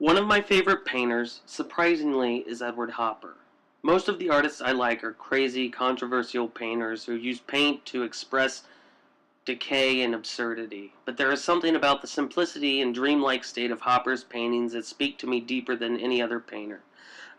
One of my favorite painters, surprisingly, is Edward Hopper. Most of the artists I like are crazy, controversial painters who use paint to express decay and absurdity. But there is something about the simplicity and dreamlike state of Hopper's paintings that speak to me deeper than any other painter.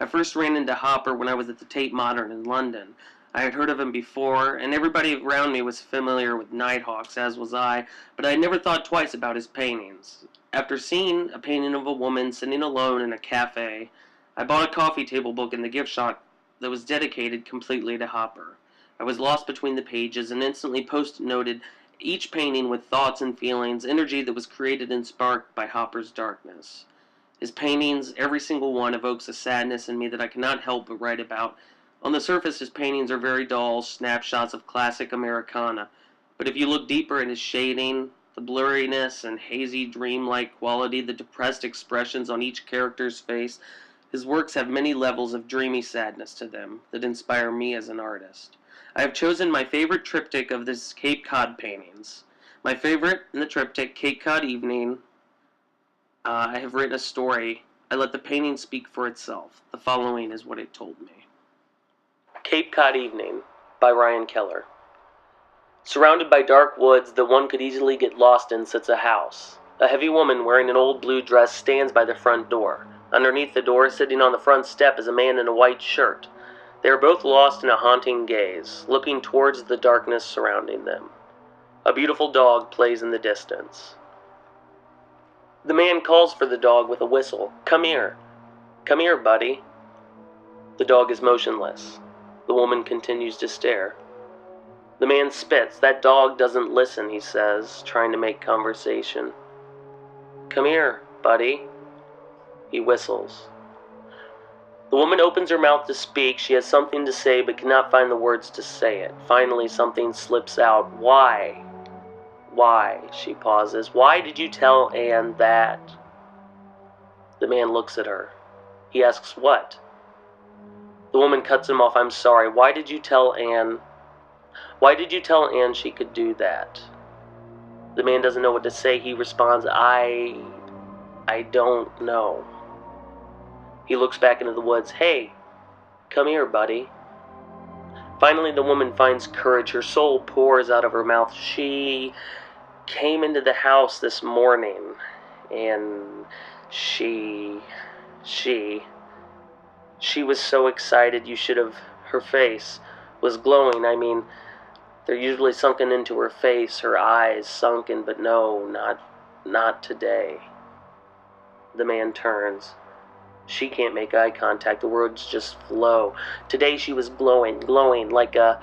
I first ran into Hopper when I was at the Tate Modern in London. I had heard of him before, and everybody around me was familiar with Nighthawks, as was I, but I had never thought twice about his paintings. After seeing a painting of a woman sitting alone in a cafe, I bought a coffee table book in the gift shop that was dedicated completely to Hopper. I was lost between the pages and instantly post-noted each painting with thoughts and feelings, energy that was created and sparked by Hopper's darkness. His paintings, every single one, evokes a sadness in me that I cannot help but write about. On the surface, his paintings are very dull, snapshots of classic Americana. But if you look deeper at his shading, the blurriness and hazy dreamlike quality, the depressed expressions on each character's face, his works have many levels of dreamy sadness to them that inspire me as an artist. I have chosen my favorite triptych of his Cape Cod paintings. My favorite in the triptych, Cape Cod Evening. I have written a story. I let the painting speak for itself. The following is what it told me. Cape Cod Evening by Ryan Keller. Surrounded by dark woods that one could easily get lost in sits a house. A heavy woman wearing an old blue dress stands by the front door. Underneath the door, sitting on the front step, is a man in a white shirt. They are both lost in a haunting gaze, looking towards the darkness surrounding them. A beautiful dog plays in the distance. The man calls for the dog with a whistle. "Come here. Come here, buddy." The dog is motionless. The woman continues to stare. The man spits. "That dog doesn't listen," he says, trying to make conversation. "Come here, buddy." He whistles. The woman opens her mouth to speak. She has something to say but cannot find the words to say it. Finally, something slips out. "Why? Why?" She pauses. "Why did you tell Anne that?" The man looks at her. He asks, "What?" The woman cuts him off. "I'm sorry. Why did you tell Anne? Why did you tell Anne she could do that?" The man doesn't know what to say. He responds, I don't know." He looks back into the woods. "Hey, come here, buddy." Finally, the woman finds courage. Her soul pours out of her mouth. "She came into the house this morning, and she was so excited. You should have, her face was glowing. I mean, they're usually sunken into her face, her eyes sunken, but no, not today." The man turns. She can't make eye contact. The words just flow. "Today she was glowing like the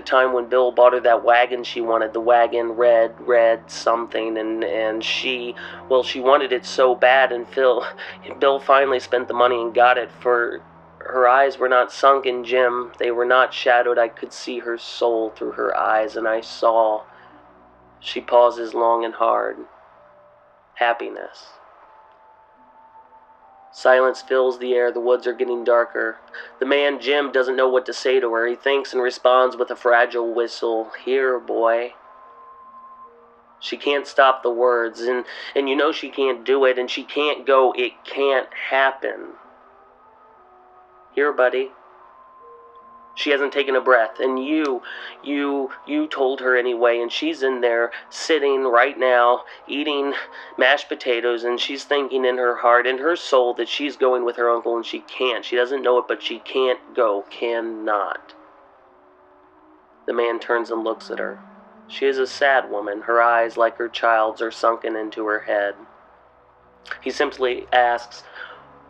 time when Bill bought her that wagon she wanted, the wagon, red something, and she wanted it so bad, and Bill finally spent the money and got it. For her eyes were not sunken, Jim. They were not shadowed. I could see her soul through her eyes, and I saw," she pauses long and hard, "happiness." Silence fills the air. The woods are getting darker. The man, Jim, doesn't know what to say to her. He thinks and responds with a fragile whistle. "Here, boy." She can't stop the words, and you know she can't do it, and she can't go. It can't happen. "Here, buddy." She hasn't taken a breath, and you told her anyway, and she's in there, sitting right now, eating mashed potatoes, and she's thinking in her heart, in her soul, that she's going with her uncle, and she can't. She doesn't know it, but she can't go, cannot. The man turns and looks at her. She is a sad woman. Her eyes, like her child's, are sunken into her head. He simply asks,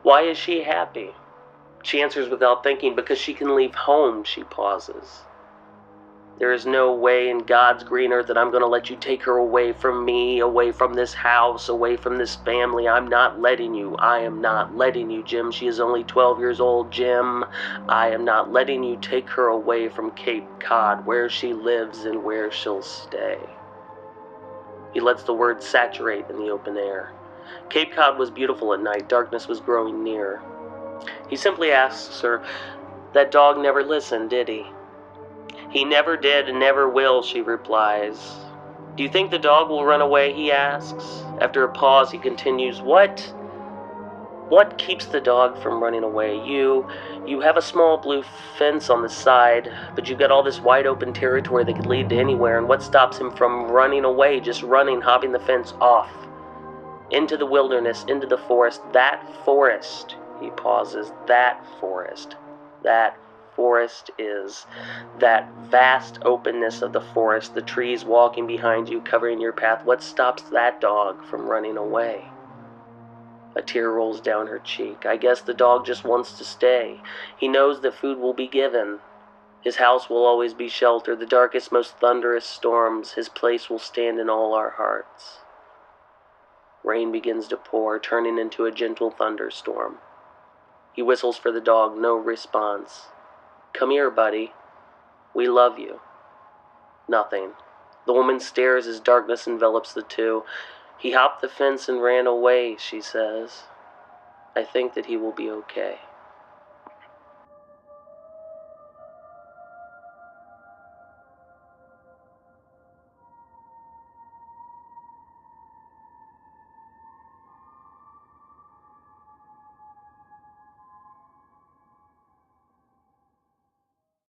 "Why is she happy?" She answers without thinking, "Because she can leave home." She pauses. "There is no way in God's green earth that I'm going to let you take her away from me, away from this house, away from this family. I'm not letting you. I am not letting you, Jim. She is only 12 years old, Jim. I am not letting you take her away from Cape Cod, where she lives and where she'll stay." He lets the words saturate in the open air. Cape Cod was beautiful at night. Darkness was growing near. He simply asks her, "That dog never listened, did he?" "He never did and never will," she replies. "Do you think the dog will run away?" he asks. After a pause, he continues, "What What keeps the dog from running away? You have a small blue fence on the side, but you've got all this wide open territory that could lead to anywhere, and what stops him from running away, just running, hopping the fence off? Into the wilderness, into the forest. That forest, he pauses, that forest is that vast openness of the forest, the trees walking behind you, covering your path. What stops that dog from running away? A tear rolls down her cheek. I guess the dog just wants to stay. He knows that food will be given. His house will always be shelter. The darkest, most thunderous storms, his place will stand in all our hearts. Rain begins to pour, turning into a gentle thunderstorm. He whistles for the dog, no response. Come here, buddy. We love you. Nothing. The woman stares as darkness envelops the two. He hopped the fence and ran away, she says. I think that he will be okay.